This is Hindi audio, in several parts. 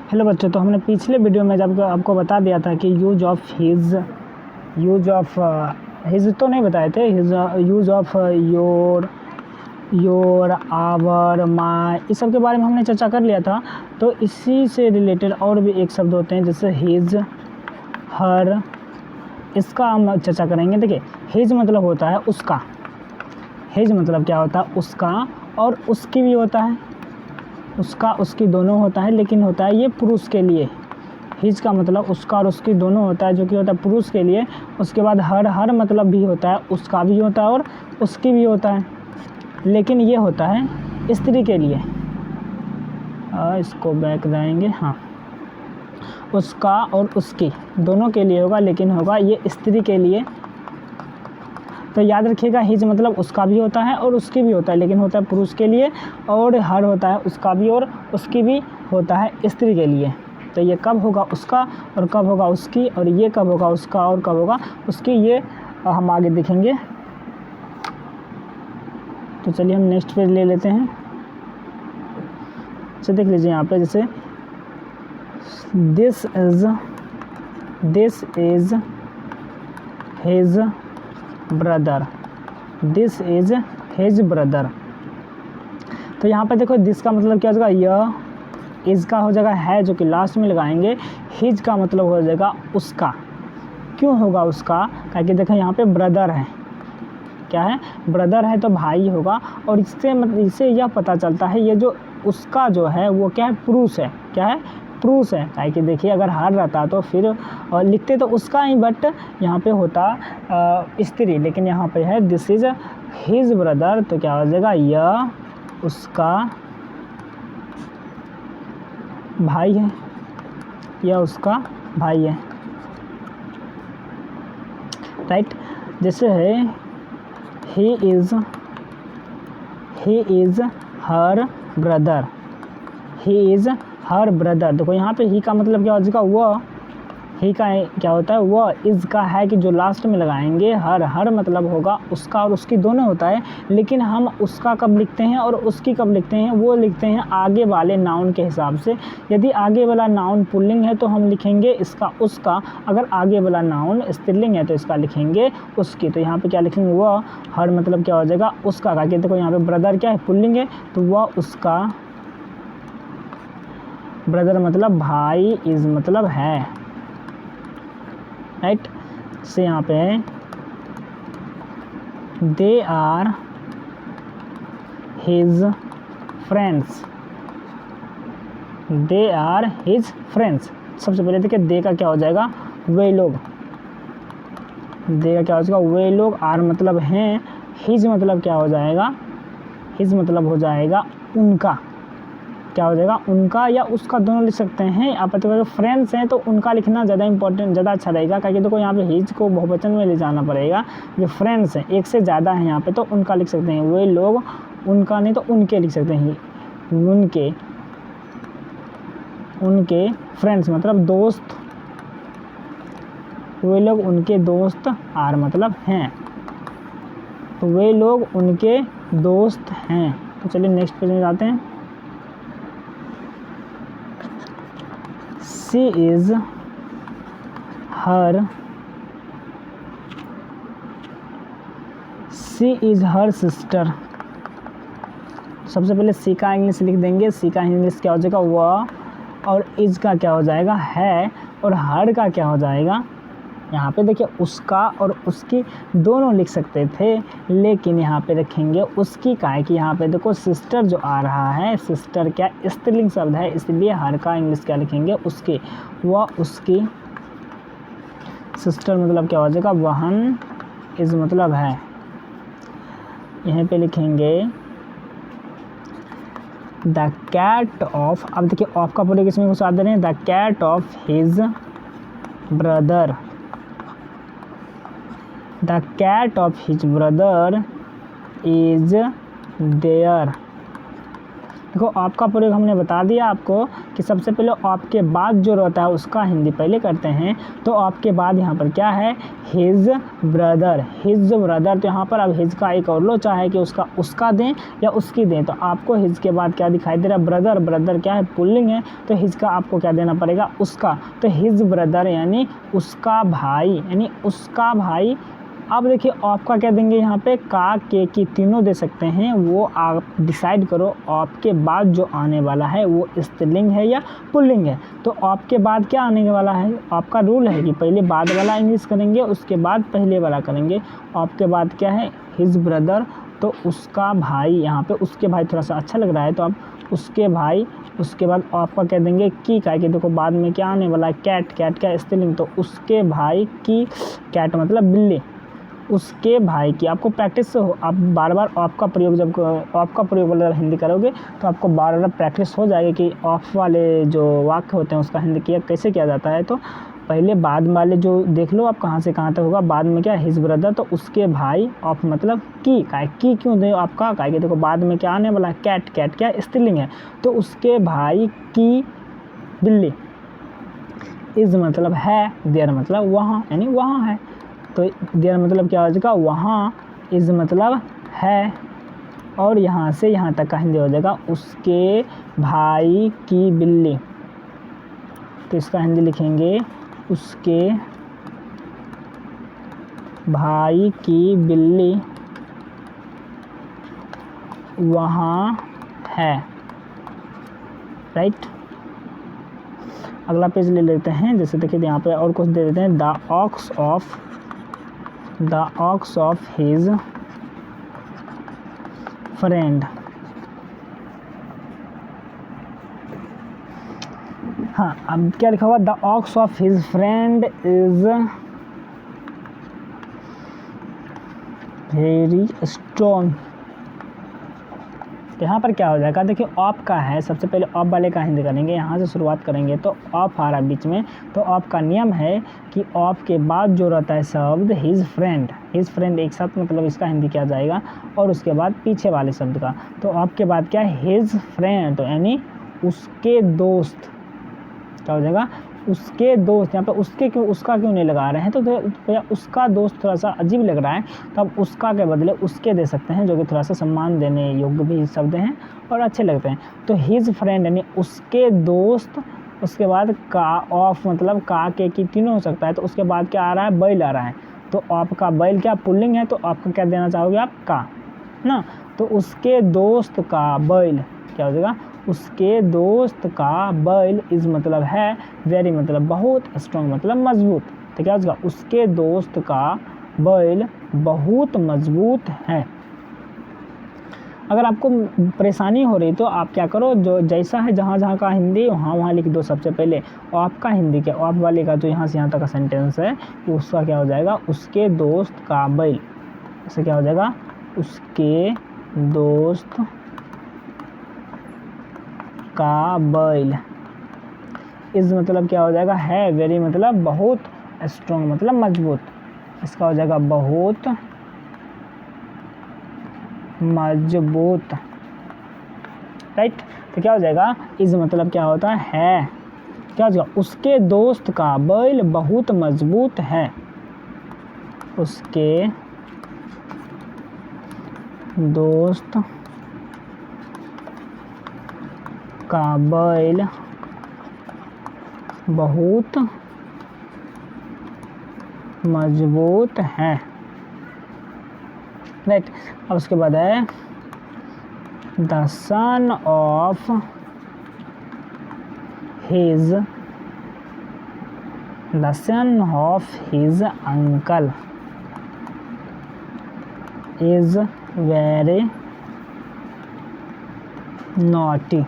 हेलो बच्चों, तो हमने पिछले वीडियो में जब आपको बता दिया था कि यूज ऑफ हिज तो नहीं बताए थे, use of your our my, इस सब के बारे में हमने चर्चा कर लिया था। तो इसी से रिलेटेड और भी एक शब्द होते हैं जैसे हिज, हर, इसका हम चर्चा करेंगे। देखिए, हिज मतलब होता है उसका, हिज मतलब क्या होता है उसका, और उसकी भी होता है, उसका उसकी दोनों होता है, लेकिन होता है ये पुरुष के लिए। हिज का मतलब उसका और उसकी दोनों होता है, जो कि होता है पुरुष के लिए। उसके बाद हर मतलब भी होता है, उसका भी होता है और उसकी भी होता है, लेकिन ये होता है स्त्री के लिए। इसको बैक जाएंगे, हाँ, उसका और उसकी दोनों के लिए होगा, लेकिन होगा ये स्त्री के लिए। तो याद रखिएगा, हिज मतलब उसका भी होता है और उसकी भी होता है, लेकिन होता है पुरुष के लिए। और हर होता है उसका भी और उसकी भी होता है स्त्री के लिए। तो ये कब होगा उसका और कब होगा उसकी, और ये कब होगा उसका और कब होगा उसकी, ये हम आगे देखेंगे। तो चलिए हम नेक्स्ट पेज ले लेते हैं। तो देख लीजिए यहाँ पे, जैसे this is his brother, this is his brother. तो यहाँ पे देखो, दिस का मतलब क्या हो जाएगा, यह, इज का हो जाएगा है, जो कि लास्ट में लगाएंगे। हिज का मतलब हो जाएगा उसका। क्यों होगा उसका, क्योंकि देखो यहाँ पे ब्रदर है, क्या है, ब्रदर है, तो भाई होगा। और इससे मतलब इससे यह पता चलता है, ये जो उसका जो है वो क्या है, पुरुष है, क्या है, पुरुष है। ताकि देखिए, अगर हार रहता तो फिर लिखते तो उसका ही, बट यहाँ पे होता स्त्री, लेकिन यहाँ पे है दिस इज हिज ब्रदर। तो क्या हो जाएगा, यह उसका भाई है, यह उसका भाई है, राइट। जैसे है he is her brother, he is her brother. देखो यहाँ पे ही का मतलब क्या हो जाएगा, वह, ही का क्या होता है, वह, इज़ का है कि जो लास्ट में लगाएंगे। हर मतलब होगा उसका और उसकी दोनों होता है, लेकिन हम उसका कब लिखते हैं और उसकी कब लिखते हैं, वो लिखते हैं आगे वाले नाउन के हिसाब से। यदि आगे वाला नाउन पुल्लिंग है तो हम लिखेंगे इसका उसका, अगर आगे वाला नाउन स्त्रीलिंग है तो इसका लिखेंगे उसकी। तो यहाँ पे क्या लिखेंगे, वह, हर मतलब क्या हो जाएगा उसका का। देखो यहाँ पे ब्रदर क्या है, पुल्लिंग है, तो वह उसका ब्रदर मतलब भाई, इज़ मतलब है, राइट। से यहाँ पे है they are his friends, they are his friends. सबसे पहले देखिए, दे का क्या हो जाएगा, वे लोग, दे का क्या हो जाएगा, वे लोग। आर मतलब हैं, हिज मतलब क्या हो जाएगा, हिज मतलब हो जाएगा उनका, क्या हो जाएगा, उनका या उसका, दोनों लिख सकते हैं। आप अगर फ्रेंड्स हैं तो उनका लिखना ज़्यादा इंपॉर्टेंट, ज़्यादा अच्छा रहेगा, क्योंकि देखो यहाँ पे हिज को बहुवचन में ले जाना पड़ेगा। जो फ्रेंड्स हैं एक से ज़्यादा हैं यहाँ पे, तो उनका लिख सकते हैं, वे लोग, उनका नहीं तो उनके लिख सकते हैं, उनके फ्रेंड्स मतलब दोस्त, वे लोग उनके दोस्त, आर मतलब हैं, तो वे लोग उनके दोस्त हैं। तो चलिए नेक्स्ट पेज में जाते हैं। She is her sister। सबसे पहले सी का इंग्लिश लिख देंगे, सी का इंग्लिश क्या हो जाएगा, वह, और इज का क्या हो जाएगा, है, और हर का क्या हो जाएगा। यहाँ पे देखिए, उसका और उसकी दोनों लिख सकते थे, लेकिन यहाँ पे रखेंगे उसकी का है कि यहाँ पे देखो सिस्टर जो आ रहा है, सिस्टर क्या स्त्रीलिंग शब्द है, इसलिए हर का इंग्लिश क्या लिखेंगे, उसकी, वह उसकी, सिस्टर मतलब क्या हो जाएगा, बहन, इज मतलब है, यहाँ पे लिखेंगे द कैट ऑफ। अब देखिए, ऑफ का पूरे किसमें घुसा दे रहे हैं, the cat of his brother, the cat of his brother is there. देखो ऑफ का प्रयोग हमने बता दिया आपको कि सबसे पहले ऑफ के बाद जो रहता है उसका हिंदी पहले करते हैं। तो ऑफ के बाद यहाँ पर क्या है, हिज ब्रदर, हिज ब्रदर। तो यहाँ पर अब हिज का एक और लोचा है कि उसका दें या उसकी दें। तो आपको हिज के बाद क्या दिखाई दे रहा है, ब्रदर। ब्रदर क्या है, पुल्लिंग है, तो हिज का आपको क्या देना पड़ेगा, उसका। तो हिज ब्रदर यानी उसका भाई, यानी उसका भाई। अब देखिए ऑफ का क्या देंगे, यहाँ पे का, के की तीनों दे सकते हैं, वो आप डिसाइड करो ऑफ के बाद जो आने वाला है वो स्त्रीलिंग है या पुल्लिंग है। तो ऑफ के बाद क्या आने वाला है, ऑफ का रूल है कि पहले बाद वाला इंग्लिश करेंगे उसके बाद पहले वाला करेंगे। ऑफ के बाद क्या है, हिज ब्रदर, तो उसका भाई। यहाँ पे उसके भाई थोड़ा सा अच्छा लग रहा है तो आप उसके भाई। उसके बाद ऑफ का कह देंगे की का, कि देखो बाद में क्या आने वाला है, कैट। कैट क्या स्त्रीलिंग, तो उसके भाई की, कैट मतलब बिल्ली, उसके भाई की। आपको प्रैक्टिस हो, आप बार बार ऑफ का प्रयोग, जब ऑफ का प्रयोग वाला हिंदी करोगे तो आपको बार बार प्रैक्टिस हो जाएगी कि ऑफ वाले जो वाक्य होते हैं उसका हिंदी किया कैसे किया जाता है। तो पहले बाद वाले जो देख लो आप कहाँ से कहाँ तक होगा। बाद में क्या, हिज ब्रदर, तो उसके भाई। ऑफ मतलब की का, की क्यों दे आपका, का कि देखो बाद में क्या आने वाला है, कैट। कैट क्या स्त्रीलिंग है, तो उसके भाई की बिल्ली। इज मतलब है, देयर मतलब वहाँ, यानी वहाँ है। तो देयर मतलब क्या हो जाएगा, वहाँ। इज मतलब है, और यहाँ से यहाँ तक का हिंदी हो जाएगा उसके भाई की बिल्ली। तो इसका हिंदी लिखेंगे उसके भाई की बिल्ली वहाँ है, राइट। अगला पेज ले लेते हैं। जैसे देखिए यहाँ पे और कुछ दे देते हैं, the ox of his friend. हाँ, अब क्या लिखा हुआ, the ox of his friend is very strong. तो यहाँ पर क्या हो जाएगा, देखिए ऑफ का है, सबसे पहले ऑफ वाले का हिंदी करेंगे, यहाँ से शुरुआत करेंगे। तो ऑफ आ रहा है बीच में, तो ऑफ का नियम है कि ऑफ के बाद जो रहता है शब्द हिज फ्रेंड, हिज फ्रेंड एक साथ मतलब इसका हिंदी किया जाएगा, और उसके बाद पीछे वाले शब्द का। तो ऑफ के बाद क्या है, हिज फ्रेंड, तो यानी उसके दोस्त। क्या हो जाएगा, उसके दोस्त। यहाँ पे उसके क्यों, उसका क्यों नहीं लगा रहे हैं, तो भैया उसका दोस्त थोड़ा सा अजीब लग रहा है, तो आप उसका के बदले उसके दे सकते हैं, जो कि थोड़ा सा सम्मान देने योग्य भी शब्द हैं और अच्छे लगते हैं। तो हिज फ्रेंड यानी उसके दोस्त। उसके बाद का, ऑफ मतलब का, के की तीनों हो सकता है। तो उसके बाद क्या आ रहा है, बैल आ रहा है। तो ऑफ का बैल क्या पुल्लिंग है, तो आपको क्या देना चाहोगे आप, का ना। तो उसके दोस्त का बैल क्या हो जाएगा, उसके दोस्त का बैल। इज मतलब है, वेरी मतलब बहुत, स्ट्रॉन्ग मतलब मजबूत। तो क्या हो जाएगा, उसके दोस्त का बैल बहुत मजबूत है। अगर आपको परेशानी हो रही तो आप क्या करो, जो जैसा है जहाँ जहाँ का हिंदी वहाँ लिख दो। सबसे पहले ऑफ का हिंदी के, ऑफ वाले का जो यहाँ से यहाँ तक का सेंटेंस है उसका क्या हो जाएगा, उसके दोस्त का बैल। इससे क्या हो जाएगा, उसके दोस्त का बैल। इस मतलब क्या हो जाएगा, है, वेरी मतलब बहुत, स्ट्रॉन्ग मतलब मजबूत। इसका हो जाएगा बहुत मजबूत, राइट। तो क्या हो जाएगा, इस मतलब क्या होता है, क्या हो जाएगा, उसके दोस्त का बैल बहुत मजबूत है। उसके दोस्त का बैल बहुत मजबूत है, राइट। अब उसके बाद है the son of his uncle is very naughty.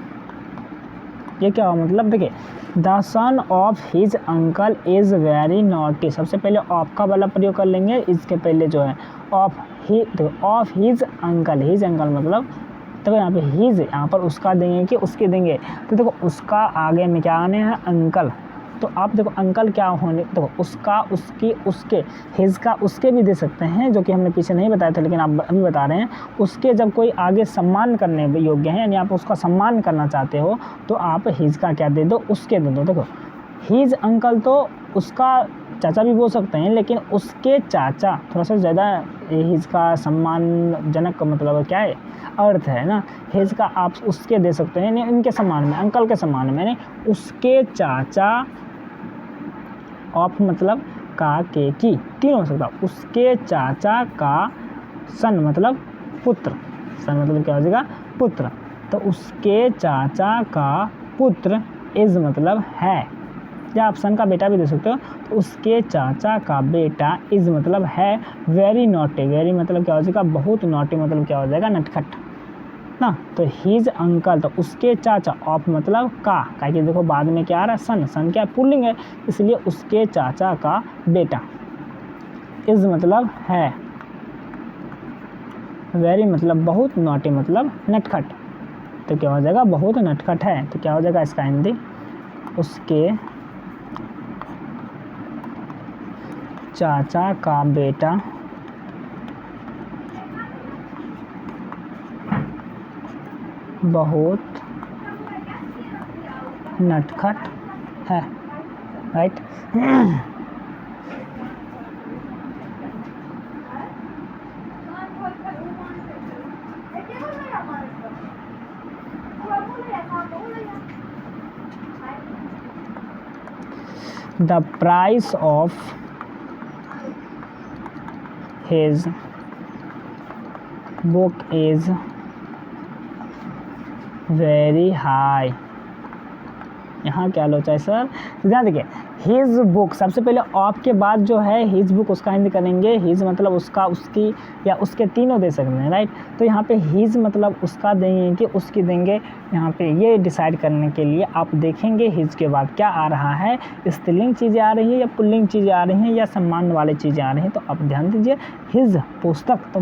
ये क्या हुआ, मतलब देखिए, the son of his uncle is very naughty. सबसे पहले ऑफ का वाला प्रयोग कर लेंगे, इसके पहले जो है of his uncle. His uncle मतलब देखो यहाँ पे हिज, यहाँ पर उसका देंगे कि उसके देंगे, तो देखो उसका आगे में क्या आने हैं, अंकल। तो आप देखो अंकल क्या होने, देखो उसका, उसकी, उसके, हिज का उसके भी दे सकते हैं, जो कि हमने पीछे नहीं बताया था लेकिन आप अभी बता रहे हैं। उसके जब कोई आगे सम्मान करने योग्य है, यानी आप उसका सम्मान करना चाहते हो, तो आप हिज का क्या दे दो, उसके दे दो। देखो हिज अंकल तो उसका चाचा भी बोल सकते हैं, लेकिन उसके चाचा थोड़ा सा ज़्यादा हिज का सम्मानजनक मतलब क्या है, अर्थ है ना। हिज का आप उसके दे सकते हैं, यानी इनके सम्मान में, अंकल के सम्मान में, यानी उसके चाचा, ऑफ मतलब का, के, की, तीनों हो सकता। उसके चाचा का सन मतलब पुत्र, सन मतलब क्या हो जाएगा, पुत्र। तो उसके चाचा का पुत्र इज मतलब है, या आप सन का बेटा भी दे सकते हो। तो उसके चाचा का बेटा इज मतलब है वेरी नॉटी, वेरी मतलब क्या हो जाएगा, बहुत नॉटी मतलब क्या हो जाएगा, नटखट ना। तो हिज अंकल, तो उसके चाचा, ऑफ मतलब का, कि देखो बाद में क्या आ रहा है, सन, सन क्या पुल्लिंग है, इसलिए उसके चाचा का बेटा, इज मतलब है, वेरी मतलब बहुत, नॉटी मतलब नटखट, तो क्या हो जाएगा, बहुत नटखट है। तो क्या हो जाएगा इसका हिंदी, उसके चाचा का बेटा बहुत नटखट है, right. The price of his book is very high। यहाँ क्या लोचा है सर, ध्यान देखिए, हिज बुक, सबसे पहले ऑफ के बाद जो है हिज बुक, उसका हिंदी करेंगे हिज मतलब उसका, उसकी या उसके, तीनों दे सकते हैं, राइट। तो यहाँ पे हिज मतलब उसका देंगे कि उसकी देंगे, यहाँ पे ये डिसाइड करने के लिए आप देखेंगे हिज के बाद क्या आ रहा है, स्त्रीलिंग चीज़ें आ रही है या पुल्लिंग चीज़ें आ रही हैं या सम्मान वाले चीज़ें आ रही हैं। तो आप ध्यान दीजिए, हिज पुस्तक, तो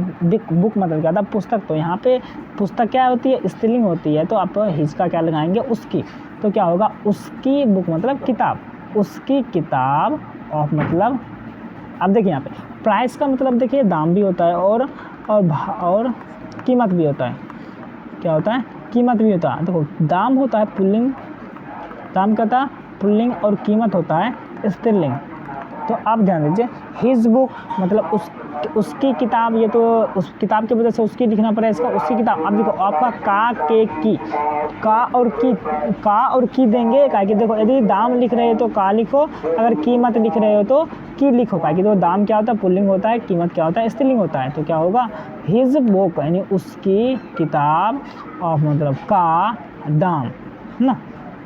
बुक मतलब क्या था, पुस्तक, तो यहाँ पे पुस्तक क्या होती है, स्त्रीलिंग होती है, तो आप हिज का क्या लगाएंगे, उसकी। तो क्या होगा, उसकी बुक मतलब किताब, उसकी किताब, ऑफ मतलब, अब देखिए यहाँ पे प्राइस का मतलब देखिए दाम भी होता है और कीमत भी होता है। क्या होता है, कीमत भी होता है। देखो दाम होता है पुल्लिंग, दाम क्या था पुल्लिंग, और कीमत होता है स्त्रीलिंग। तो आप ध्यान दीजिए, हिज बुक मतलब उसकी किताब, ये तो उस किताब की वजह से उसकी लिखना पड़ेगा इसका, उसकी किताब। अब देखो आपका का, के, की, का और की देंगे, क्या कि देखो यदि दाम लिख रहे हो तो का लिखो, अगर कीमत लिख रहे हो तो की लिखो, क्या कि देखो दाम क्या होता है, पुल्लिंग होता है, कीमत क्या होता है, स्त्रीलिंग होता है। तो क्या होगा, हिज बुक यानी उसकी किताब, ऑफ मतलब का, दाम ना,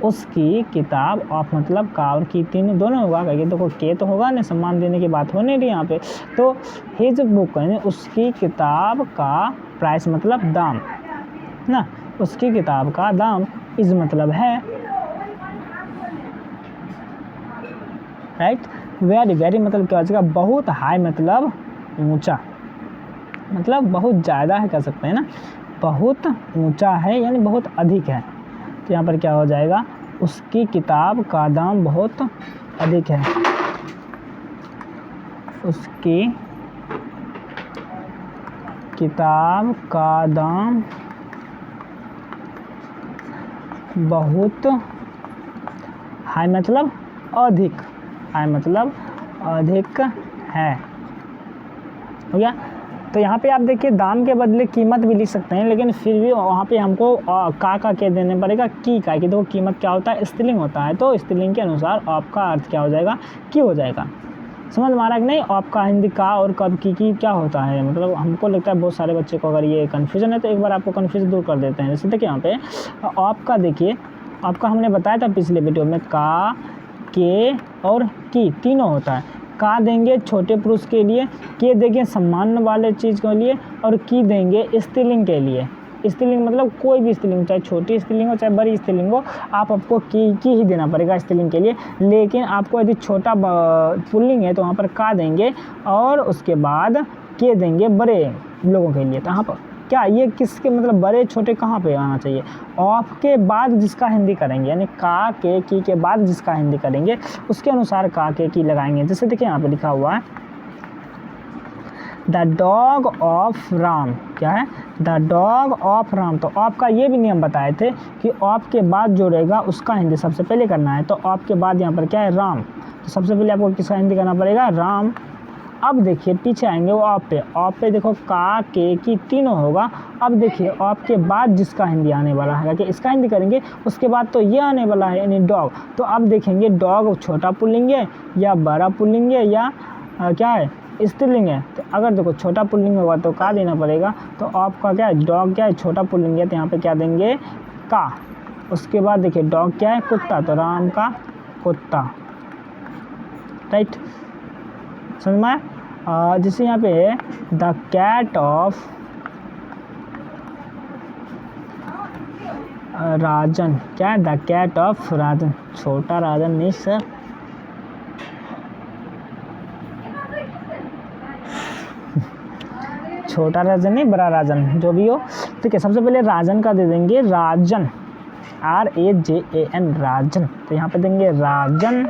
उसकी किताब, ऑफ मतलब का और की, तीनों दोनों होगा, कहिए देखो के तो होगा ना, सम्मान देने की बात होने रही यहाँ पे। तो हिज बुक यानी उसकी किताब का, प्राइस मतलब दाम ना, उसकी किताब का दाम, इज मतलब है, राइट। वेरी, वेरी मतलब क्या हो जाएगा, बहुत, हाई मतलब ऊंचा, मतलब बहुत ज़्यादा है, कह सकते हैं ना, बहुत ऊंचा है यानी बहुत अधिक है। तो यहाँ पर क्या हो जाएगा, उसकी किताब का दाम बहुत अधिक है, उसकी किताब का दाम बहुत हाई मतलब अधिक, हाई मतलब अधिक है, हो गया। तो यहाँ पे आप देखिए दाम के बदले कीमत भी लिख सकते हैं, लेकिन फिर भी वहाँ पे हमको का के देने पड़ेगा की का, कि देखो कीमत क्या होता है, स्त्रीलिंग होता है, तो स्त्रीलिंग के अनुसार आपका अर्थ क्या हो जाएगा, की हो जाएगा। समझ में आ रहा है कि नहीं, आपका हिंदी का और कब की क्या होता है, मतलब हमको लगता है बहुत सारे बच्चे को अगर ये कन्फ्यूजन है तो एक बार आपको कन्फ्यूज दूर कर देते हैं। जैसे देखिए यहाँ पे आपका, देखिए आपका हमने बताया था पिछले वीडियो में, का, के और की तीनों होता है। का देंगे छोटे पुरुष के लिए, के देंगे सम्मान वाले चीज़ के लिए, और की देंगे स्त्रीलिंग के लिए। स्त्रीलिंग मतलब कोई भी स्त्रीलिंग, चाहे छोटी स्त्रीलिंग हो चाहे बड़ी स्त्रीलिंग हो, आपको की ही देना पड़ेगा स्त्रीलिंग के लिए। लेकिन आपको यदि छोटा पुल्लिंग है तो वहाँ पर का देंगे, और उसके बाद के देंगे बड़े लोगों के लिए। तो यहाँ पर क्या ये किसके मतलब बड़े छोटे कहाँ पे आना चाहिए, ऑफ के बाद जिसका हिंदी करेंगे, यानी का के की के बाद जिसका हिंदी करेंगे उसके अनुसार का के की लगाएंगे। जैसे देखिए यहाँ पे लिखा हुआ है द डॉग ऑफ राम, क्या है, द डॉग ऑफ राम। तो ऑफ का ये भी नियम बताए थे कि ऑफ के बाद जो रहेगा उसका हिंदी सबसे पहले करना है। तो ऑफ के बाद यहाँ पर क्या है, राम, तो सबसे पहले आपको किसका हिंदी करना पड़ेगा, राम। अब देखिए पीछे आएंगे वो ऑफ पे देखो का के की तीनों होगा। अब देखिए ऑफ के बाद जिसका हिंदी आने वाला है कि इसका हिंदी करेंगे, उसके बाद तो ये आने वाला है यानी डॉग। तो अब देखेंगे डॉग छोटा पुल्लिंग है या बड़ा पुल्लिंग है या क्या है, स्त्रीलिंग है। तो अगर देखो छोटा पुल्लिंग होगा तो का देना पड़ेगा। तो ऑफ का क्या है, डॉग क्या है, छोटा पुल्लिंग है, तो यहाँ पे क्या देंगे, का। उसके बाद देखिए डॉग क्या है, कुत्ता, तो राम का कुत्ता, राइट, समझ में आया। जैसे यहाँ पे द कैट ऑफ राजन, क्या है, द कैट ऑफ राजन, छोटा राजन नहीं सर, छोटा राजन नहीं, बड़ा राजन, जो भी हो। ठीक है, सबसे पहले राजन का दे देंगे राजन, RAJAN, राजन। तो यहाँ पे देंगे राजन।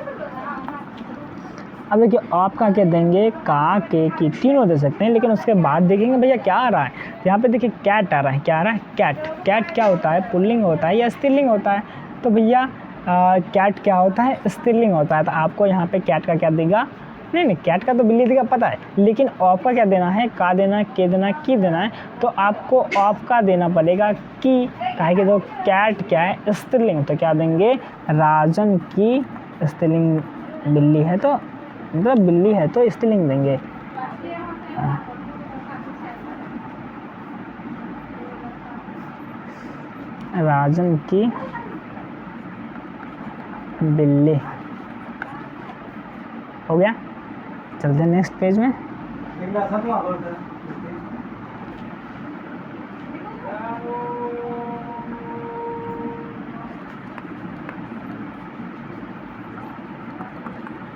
अब देखिए आप का क्या देंगे, का के की तीनों दे सकते हैं, लेकिन उसके बाद देखेंगे भैया क्या आ रहा है। यहाँ पे देखिए कैट आ रहा है, क्या आ रहा है, कैट। कैट क्या होता है, पुल्लिंग होता है या स्त्रीलिंग होता है। तो भैया कैट क्या होता है, स्त्रीलिंग होता है। तो आपको यहाँ पे कैट का क्या देगा, नहीं कैट का तो बिल्ली देगा पता है, लेकिन ऑफ का क्या देना है, का देना है, के देना है, की देना है। तो आपको ऑफ का देना पड़ेगा की, काहे कि जो कैट क्या है, स्त्रीलिंग। तो क्या देंगे, राजन की स्त्रीलिंग बिल्ली है, तो मतलब बिल्ली है तो स्त्रीलिंग देंगे। राजन की बिल्ली हो गया। चलते हैं नेक्स्ट पेज में।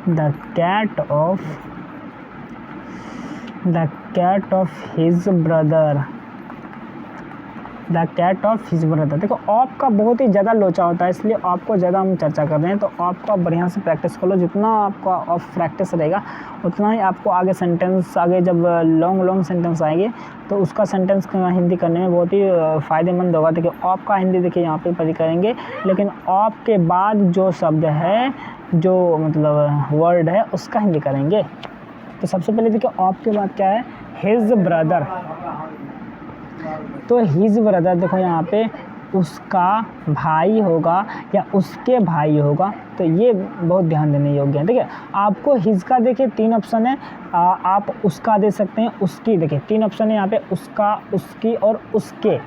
The cat of his brother, the cat of his brother. देखो ऑफ का बहुत ही ज़्यादा लोचा होता है, इसलिए ऑफ को ज़्यादा हम चर्चा कर रहे हैं। तो ऑफ को आप बढ़िया से प्रैक्टिस कर लो, जितना आपका ऑफ प्रैक्टिस रहेगा उतना ही आपको आगे सेंटेंस, आगे जब लॉन्ग सेंटेंस आएंगे तो उसका सेंटेंस हिंदी करने में बहुत ही फ़ायदेमंद होगा। देखिए ऑफ का हिंदी देखिए यहाँ पे पढ़ी करेंगे, लेकिन ऑफ के बाद जो शब्द है, जो मतलब वर्ड है, उसका हिंदी करेंगे। तो सबसे पहले देखिए ऑफ के बाद क्या है, हिज ब्रदर। तो हिज ब्रदर देखो यहाँ पे उसका भाई होगा या उसके भाई होगा, तो ये बहुत ध्यान देने योग्य है। ठीक है, आपको हिज का देखिए 3 ऑप्शन है, आप उसका दे सकते हैं, उसकी, देखिए 3 ऑप्शन है यहाँ पे, उसका, उसकी और उसके।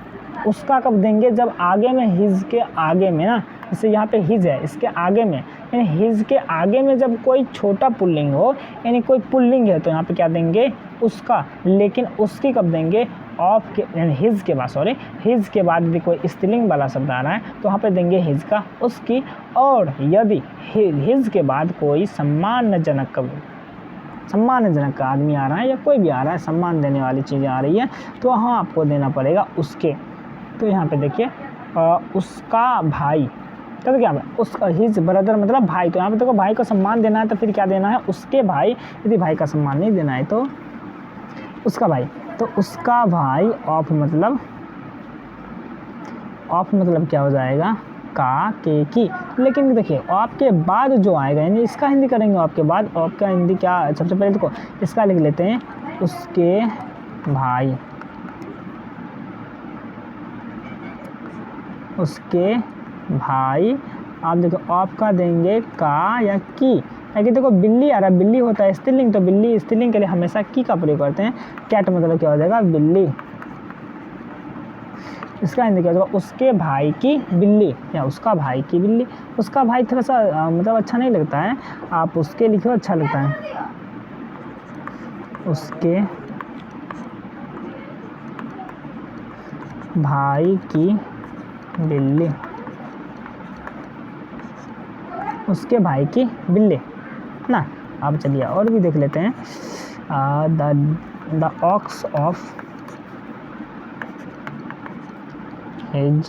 उसका कब देंगे, जब आगे में हिज के आगे में ना, जैसे यहाँ पे हिज है, इसके आगे में, यानी हिज के आगे में जब कोई छोटा पुल्लिंग हो, यानी कोई पुल्लिंग है, तो यहाँ पे क्या देंगे, उसका। लेकिन उसकी कब देंगे, ऑफ के, यानी हिज के बाद, सॉरी, हिज के बाद यदि कोई स्त्रीलिंग वाला शब्द आ रहा है तो वहाँ पे देंगे हिज का, उसकी। और यदि हिज के बाद कोई सम्मानजनक आदमी आ रहा है या कोई भी आ रहा है, सम्मान देने वाली चीज़ें आ रही है, तो वहाँ आपको देना पड़ेगा उसके। तो यहाँ पे देखिए उसका भाई, तब क्या है, उसका, हिज ब्रदर मतलब भाई। तो यहाँ पे देखो भाई को सम्मान देना है तो फिर क्या देना है, उसके भाई। यदि भाई का सम्मान नहीं देना है तो उसका भाई। तो उसका भाई ऑफ मतलब क्या हो जाएगा, का के की। लेकिन देखिए ऑफ के बाद जो आएगा, यानी इसका हिंदी करेंगे ऑफ के बाद। ऑफ का हिंदी क्या, सबसे पहले देखो इसका लिख लेते हैं, उसके भाई, उसके भाई। आप देखो ऑफ का देंगे का या की, यानी देखो बिल्ली आ रहा है, बिल्ली होता है स्त्रीलिंग, तो बिल्ली स्त्रीलिंग के लिए हमेशा की का प्रयोग करते हैं। कैट मतलब क्या हो जाएगा, बिल्ली। इसका हिंदी क्या होगा, उसके भाई की बिल्ली या उसका भाई की बिल्ली। उसका भाई थोड़ा सा मतलब अच्छा नहीं लगता है, आप उसके लिखो, अच्छा लगता है, उसके भाई की बिल्ली, उसके भाई की बिल्ली ना। अब चलिए और भी देख लेते हैं, the ox of his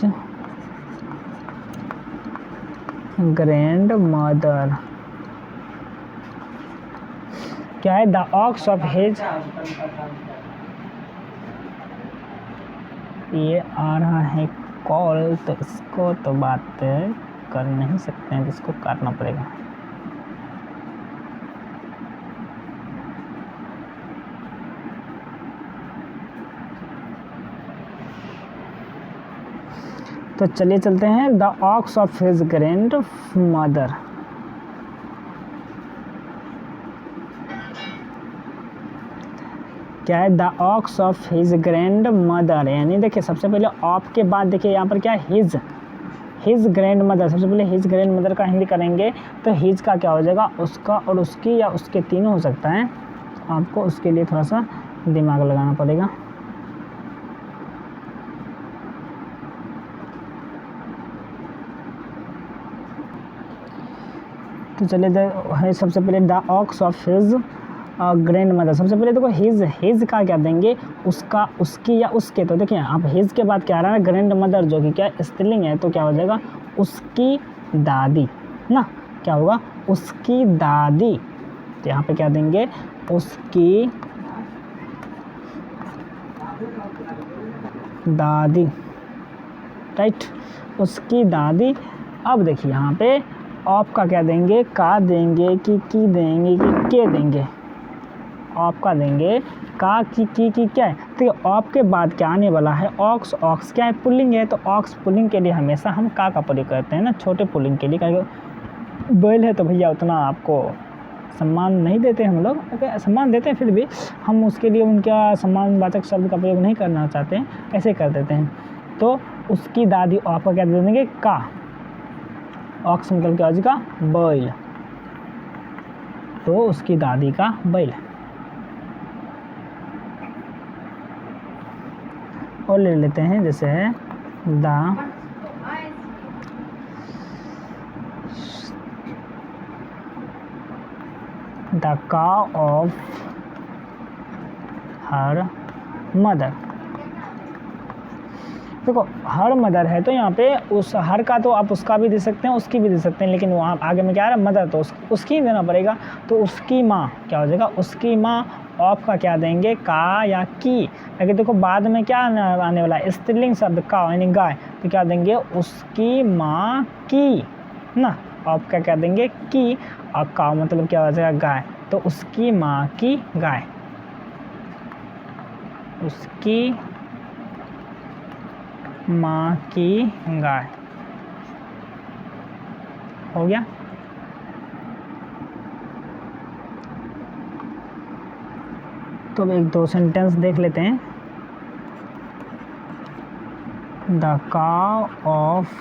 grand mother, क्या है, द ऑक्स ऑफ हिज, ये आ रहा है कॉल, तो इसको तो बात कर नहीं सकते हैं, तो इसको काटना पड़ेगा। तो चलिए चलते हैं, the ox of his grand mother, क्या है, the ox of his grand mother, यानी देखिए सबसे पहले ऑफ के बाद देखिए यहाँ पर क्या है, हिज ग्रैंड मदर, सबसे पहले हिज ग्रैंड मदर का हिंदी करेंगे तो हिज का क्या हो जाएगा, उसका और उसकी या उसके तीनों हो सकता है, तो आपको उसके लिए थोड़ा सा दिमाग लगाना पड़ेगा। तो चलिए सबसे पहले the ox of his grand mother, सबसे पहले देखो हिज का क्या देंगे, उसका, उसकी या उसके, तो देखिए आप हिज के बाद क्या आ रहा है, ग्रैंड मदर जो कि क्या स्त्रीलिंग है, तो क्या हो जाएगा, उसकी दादी ना, क्या होगा, उसकी दादी, तो यहाँ पे क्या देंगे, उसकी दादी, राइट, उसकी दादी। अब देखिए यहाँ पे ऑफ का क्या देंगे, का देंगे कि की देंगे कि के देंगे, ऑफ का देंगे, का की क्या है, तो ऑफ के बाद क्या आने वाला है, ऑक्स, ऑक्स क्या है, पुल्लिंग है, तो ऑक्स पुल्लिंग के लिए हमेशा हम का प्रयोग करते हैं ना, छोटे पुल्लिंग के लिए, क्योंकि बैल है तो भैया उतना आपको सम्मान नहीं देते हम लोग, सम्मान देते हैं फिर भी हम उसके लिए उनका सम्मानवाचक शब्द का प्रयोग नहीं करना चाहते हैं, ऐसे कर देते हैं। तो उसकी दादी, ऑफ का क्या दे देंगे, का, ऑक्स मतलब क्या हो जाएगा, बैल, तो उसकी दादी का बैल। और ले लेते हैं जैसे है the cow of her mother, देखो हर मदर है तो यहाँ पे उस हर का तो आप उसका भी दे सकते हैं, उसकी भी दे सकते हैं, लेकिन वहाँ आगे में क्या आ रहा है, मदर, तो उसकी ही देना पड़ेगा, तो उसकी माँ क्या हो जाएगा, उसकी माँ। ऑफ का क्या देंगे, का या की, लेकिन देखो बाद में क्या आने वाला है, स्त्रीलिंग शब्द का यानी गाय, तो क्या देंगे, उसकी माँ की ना, ऑफ का क्या देंगे, की, और का मतलब क्या हो जाएगा, गाय, तो उसकी माँ की गाय, उसकी माँ की गाय, हो गया। तो अब एक दो सेंटेंस देख लेते हैं, the cow of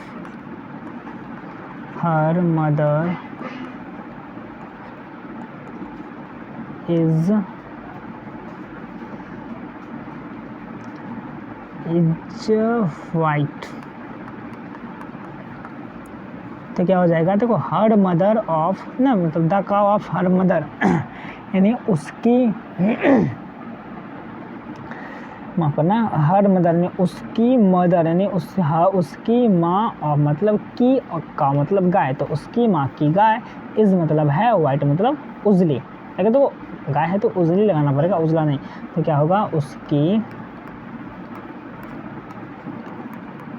her mother is white, तो क्या हो जाएगा, देखो हर मदर ऑफ ना, मतलब the cow of her mother यानी उसकी माफ करना, हर मदर ने, उसकी मदर यानी उसकी माँ, और मतलब की, और का मतलब गाय, तो उसकी माँ की गाय, इज मतलब है, वाइट मतलब उजली, अगर तो गाय है तो उजली लगाना पड़ेगा, उजला नहीं, तो क्या होगा, उसकी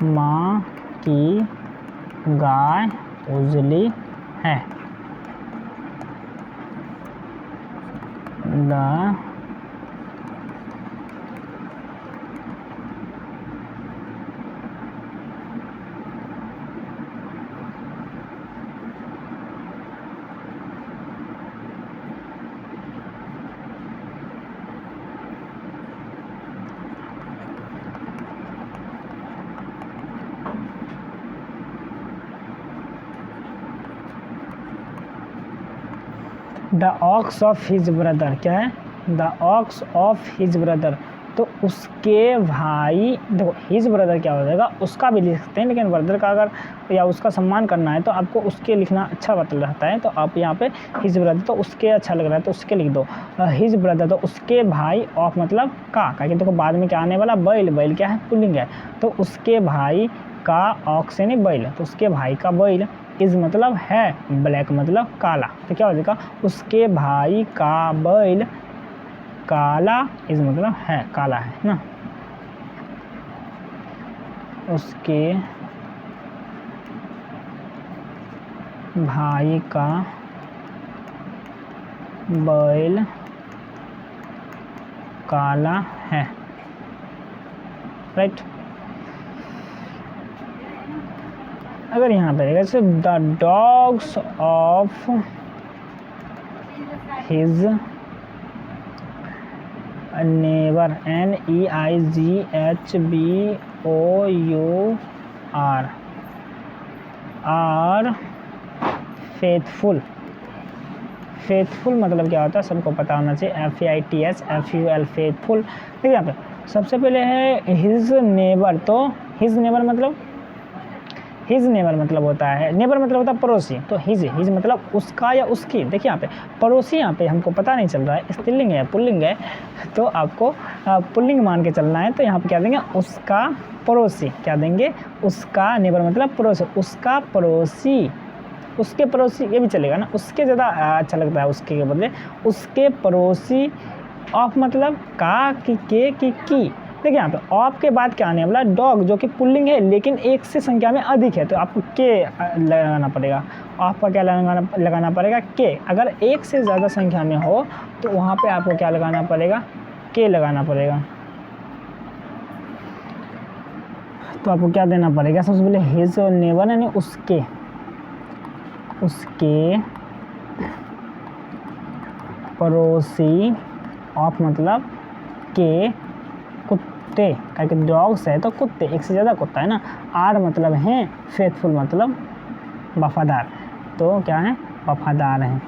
माँ की गाय उजली है, the the ox of his brother, क्या है, the ox of his brother, तो उसके भाई, देखो हिज ब्रदर क्या हो जाएगा, उसका भी लिख सकते हैं, लेकिन ब्रदर का अगर या उसका सम्मान करना है तो आपको उसके लिखना अच्छा रहता है। तो आप यहाँ पे हिज ब्रदर, तो उसके अच्छा लग रहा है तो उसके लिख दो। हिज ब्रदर तो उसके भाई ऑफ मतलब का, क्योंकि देखो बाद में क्या आने वाला, बैल, बैल क्या है, पुल्लिंग है। तो उसके भाई का ऑक्स यानी बैल, तो उसके भाई का बैल, इज मतलब है, ब्लैक मतलब काला, तो क्या हो जाएगा, उसके भाई का बैल काला, इज मतलब है, काला है ना। उसके भाई का बैल काला है, राइट। अगर यहाँ पे जैसे the dogs of his neighbour, NEIGHBOUR are faithful. Faithful मतलब क्या होता है सबको पता होना चाहिए, FAITHFUL फेथफुल। देखिए यहाँ पे सबसे पहले है हिज नेबर, तो हिज नेबर मतलब होता है, नेबर मतलब होता है पड़ोसी, तो हिज मतलब उसका या उसकी। देखिए यहाँ पे पड़ोसी, यहाँ पे हमको पता नहीं चल रहा है स्त्रीलिंग है पुल्लिंग है, तो आपको पुल्लिंग मान के चलना है। तो यहाँ पे क्या देंगे, उसका पड़ोसी, क्या देंगे, उसका, नेबर मतलब पड़ोसी, उसका पड़ोसी, उसके पड़ोसी, ये भी चलेगा ना, उसके ज़्यादा अच्छा लगता है, उसके के बदले उसके पड़ोसी, ऑफ मतलब का, की, के, की। देखिए यहाँ पे ऑफ के बाद क्या आने वाला, डॉग, जो कि पुल्लिंग है लेकिन एक से संख्या में अधिक है, तो आपको के लगाना पड़ेगा। ऑफ का क्या लगाना पड़ेगा, के। अगर एक से ज़्यादा संख्या में हो तो वहाँ पे आपको क्या लगाना पड़ेगा, के लगाना पड़ेगा। तो आपको क्या देना पड़ेगा, सबसे पहले हिज और नेबर यानी उसके पड़ोसी, ऑफ मतलब के, कुत्ते, क्योंकि डॉग्स है तो कुत्ते, एक से ज़्यादा कुत्ता है ना। आर मतलब है, फेथफुल मतलब वफादार, तो क्या है, वफादार है।